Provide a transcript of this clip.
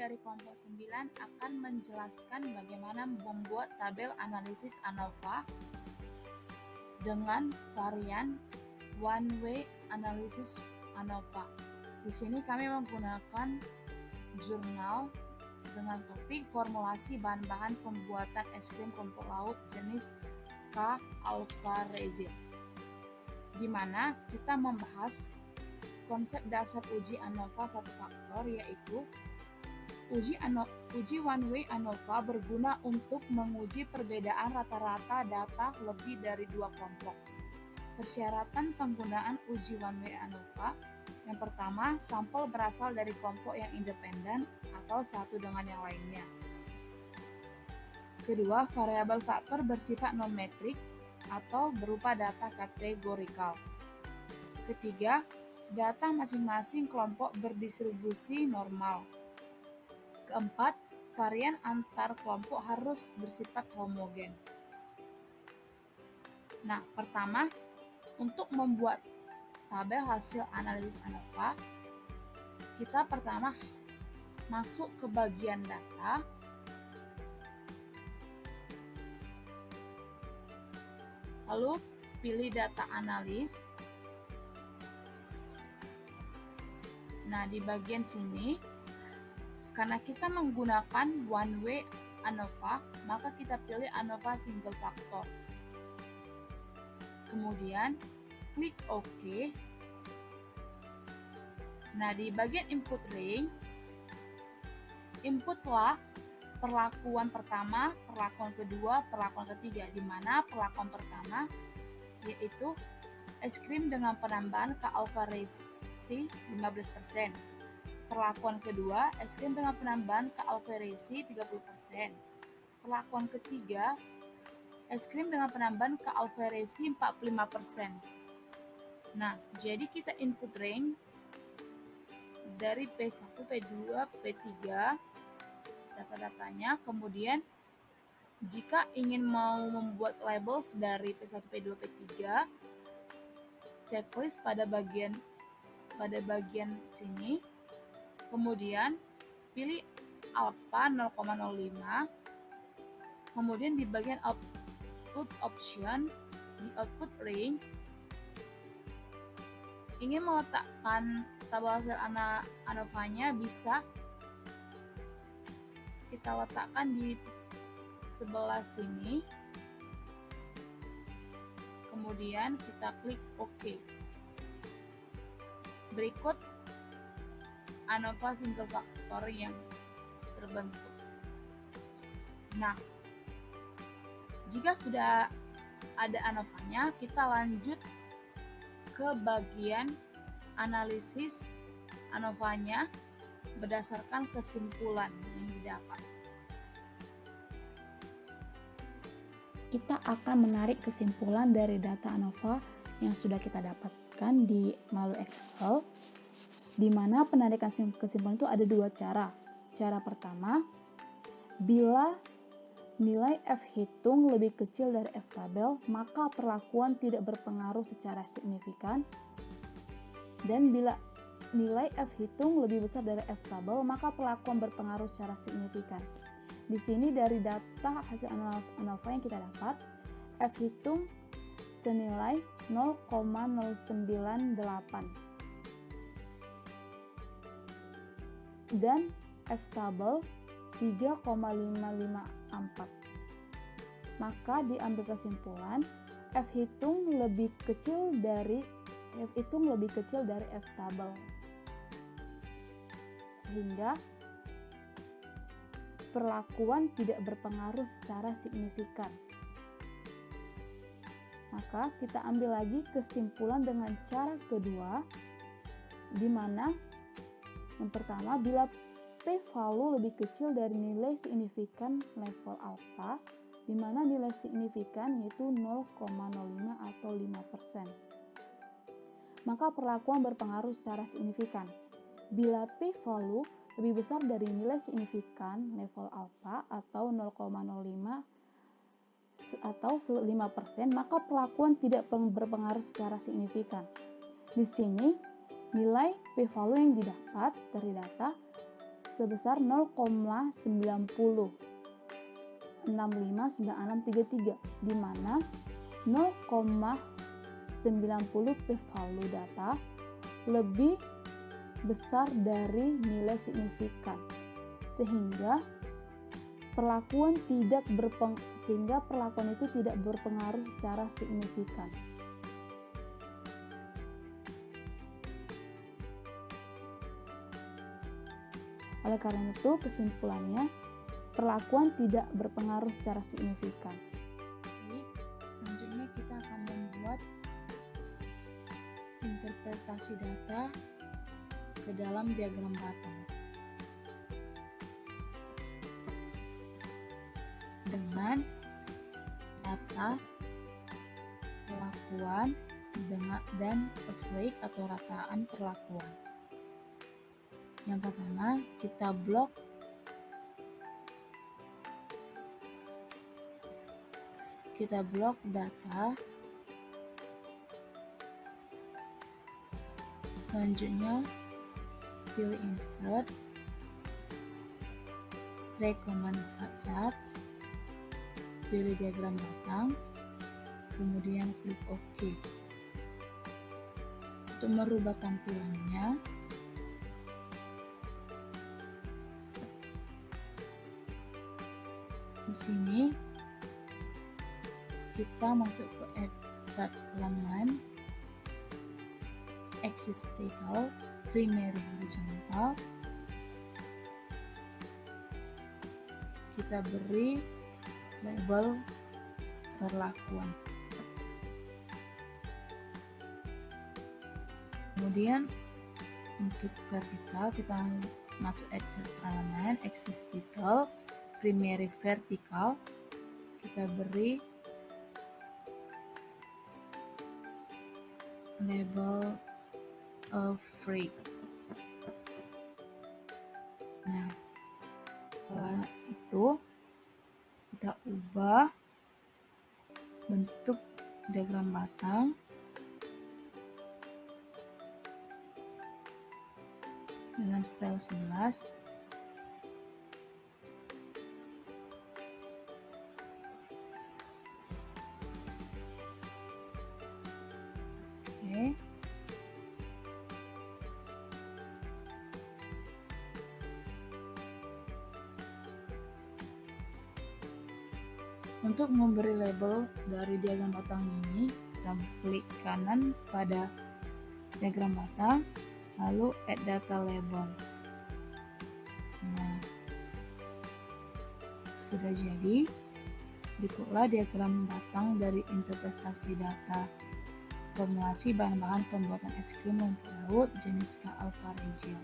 dari kelompok 9 akan menjelaskan bagaimana membuat tabel analisis ANOVA dengan varian one way analysis ANOVA. Di sini kami menggunakan jurnal dengan topik formulasi bahan-bahan pembuatan es krim rumput laut jenis K. alpha resin, di mana kita membahas konsep dasar uji ANOVA satu faktor, yaitu uji one way ANOVA berguna untuk menguji perbedaan rata-rata data lebih dari dua kelompok. Persyaratan penggunaan uji one way ANOVA: yang pertama, sampel berasal dari kelompok yang independen atau satu dengan yang lainnya. Kedua, variabel faktor bersifat non-metrik atau berupa data kategorikal. Ketiga, data masing-masing kelompok berdistribusi normal. Keempat, varian antar kelompok harus bersifat homogen. Nah, pertama, untuk membuat tabel hasil analisis ANOVA, kita pertama masuk ke bagian data, lalu pilih data analis. Nah, di bagian sini, karena kita menggunakan one way ANOVA, maka kita pilih ANOVA single factor. Kemudian, klik OK. Nah, di bagian input ring, inputlah perlakuan pertama, perlakuan kedua, perlakuan ketiga, di mana perlakuan pertama yaitu es krim dengan penambahan K alpha resin 15%. Perlakuan kedua, es krim dengan penambahan K alpha resin 30%. Perlakuan ketiga, es krim dengan penambahan K alpha resin 45%. Nah, jadi kita input ring dari P1, P2, P3 data-datanya. Kemudian jika ingin mau membuat labels dari P1, P2, P3, checklist pada bagian sini. Kemudian pilih alpha 0,05. Kemudian di bagian output option, di output ring, ingin meletakkan tabel hasil ANOVA-nya, bisa kita letakkan di sebelah sini. Kemudian kita klik OK. Berikut ANOVA single factor yang terbentuk. Nah, jika sudah ada ANOVA-nya, kita lanjut ke bagian analisis ANOVA-nya berdasarkan kesimpulan yang didapat. Kita akan menarik kesimpulan dari data ANOVA yang sudah kita dapatkan melalui Excel, di mana penarikan kesimpulan itu ada dua cara. Cara pertama, bila nilai F hitung lebih kecil dari F tabel, maka perlakuan tidak berpengaruh secara signifikan. Dan bila nilai F hitung lebih besar dari F tabel, maka perlakuan berpengaruh secara signifikan. Di sini dari data hasil ANOVA yang kita dapat, F hitung senilai 0,098 dan F tabel 3,554. Maka diambil kesimpulan F hitung lebih kecil dari F tabel, sehingga perlakuan tidak berpengaruh secara signifikan. Maka kita ambil lagi kesimpulan dengan cara kedua, di mana yang pertama, bila p-value lebih kecil dari nilai signifikan level alpha, di mana nilai signifikan yaitu 0,05 atau 5%, maka perlakuan berpengaruh secara signifikan. Bila p-value lebih besar dari nilai signifikan level alpha atau 0,05 atau 5%, maka perlakuan tidak berpengaruh secara signifikan. Di sini nilai p-value yang didapat dari data sebesar 0,90659633, di mana 0,90 p-value data lebih besar dari nilai signifikan, sehingga perlakuan itu tidak berpengaruh secara signifikan. Oleh karena itu, kesimpulannya, perlakuan tidak berpengaruh secara signifikan. Baik, selanjutnya kita akan membuat interpretasi data ke dalam diagram batang. Dengan data perlakuan dan average atau rataan perlakuan. Yang pertama, kita blok data. Selanjutnya, pilih insert, recommend charts, pilih diagram batang, kemudian klik OK. Untuk merubah tampilannya, di sini kita masuk ke add chart elemen, axis title, primary horizontal. Kita beri label perlakuan. Kemudian untuk vertikal kita masuk add chart elemen, axis title, primary vertikal, kita beri label free. Nah, setelah itu kita ubah bentuk diagram batang dengan style 11. Oke. Untuk memberi label dari diagram batang ini, kita klik kanan pada diagram batang, lalu add data labels. Nah, sudah jadi. Berikutlah diagram batang dari interpretasi data formulasi bahan-bahan pembuatan es krim rumput laut jenis K. alpha regium.